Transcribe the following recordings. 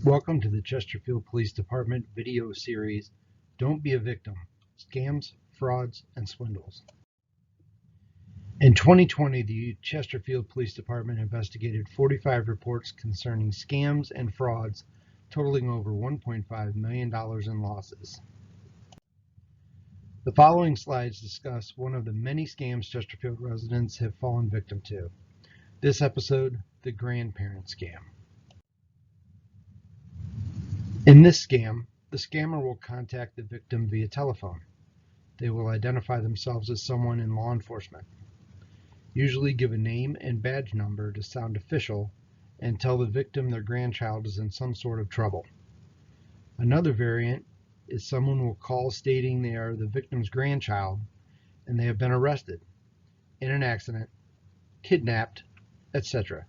Welcome to the Chesterfield Police Department video series, Don't Be a Victim, Scams, Frauds, and Swindles. In 2020, the Chesterfield Police Department investigated 45 reports concerning scams and frauds totaling over $1.5 million in losses. The following slides discuss one of the many scams Chesterfield residents have fallen victim to. This episode, the Grandparent Scam. In this scam, the scammer will contact the victim via telephone. They will identify themselves as someone in law enforcement, usually give a name and badge number to sound official, and tell the victim their grandchild is in some sort of trouble. Another variant is someone will call stating they are the victim's grandchild and they have been arrested, in an accident, kidnapped, etc.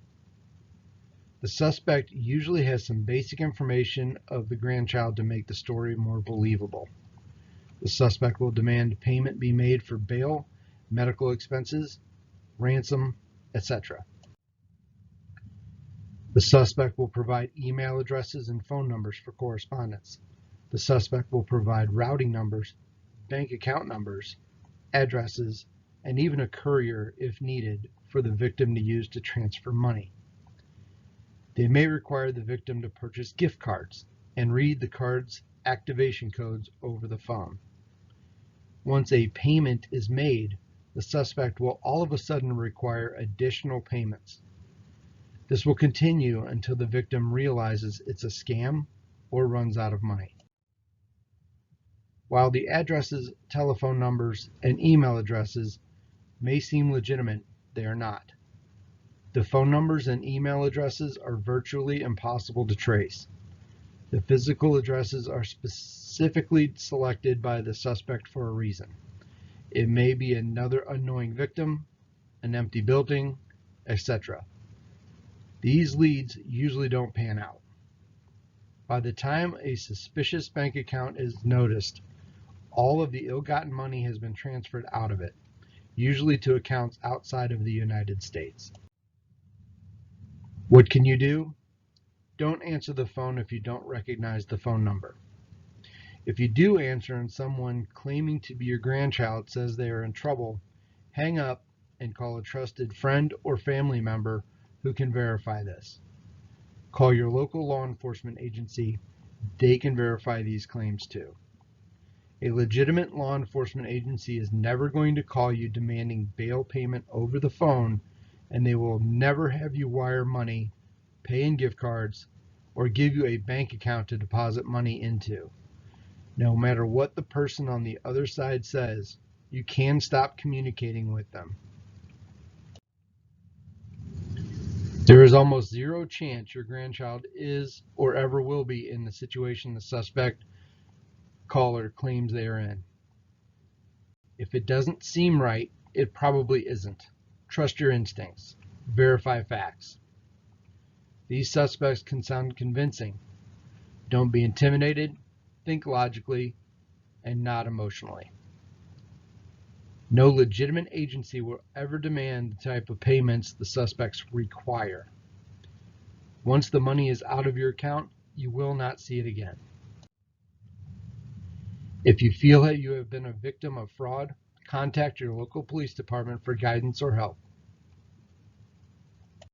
The suspect usually has some basic information of the grandchild to make the story more believable. The suspect will demand payment be made for bail, medical expenses, ransom, etc. The suspect will provide email addresses and phone numbers for correspondence. The suspect will provide routing numbers, bank account numbers, addresses, and even a courier if needed for the victim to use to transfer money. They may require the victim to purchase gift cards and read the card's activation codes over the phone. Once a payment is made, the suspect will all of a sudden require additional payments. This will continue until the victim realizes it's a scam or runs out of money. While the addresses, telephone numbers, and email addresses may seem legitimate, they are not. The phone numbers and email addresses are virtually impossible to trace. The physical addresses are specifically selected by the suspect for a reason. It may be another unknowing victim, an empty building, etc. These leads usually don't pan out. By the time a suspicious bank account is noticed, all of the ill-gotten money has been transferred out of it, usually to accounts outside of the United States. What can you do? Don't answer the phone if you don't recognize the phone number. If you do answer and someone claiming to be your grandchild says they are in trouble, hang up and call a trusted friend or family member who can verify this. Call your local law enforcement agency. They can verify these claims too. A legitimate law enforcement agency is never going to call you demanding bail payment over the phone, and they will never have you wire money, pay in gift cards, or give you a bank account to deposit money into. No matter what the person on the other side says, you can stop communicating with them. There is almost zero chance your grandchild is or ever will be in the situation the suspect caller claims they are in. If it doesn't seem right, it probably isn't. Trust your instincts. Verify facts. These suspects can sound convincing. Don't be intimidated. Think logically and not emotionally. No legitimate agency will ever demand the type of payments the suspects require. Once the money is out of your account, you will not see it again. If you feel that you have been a victim of fraud, contact your local police department for guidance or help.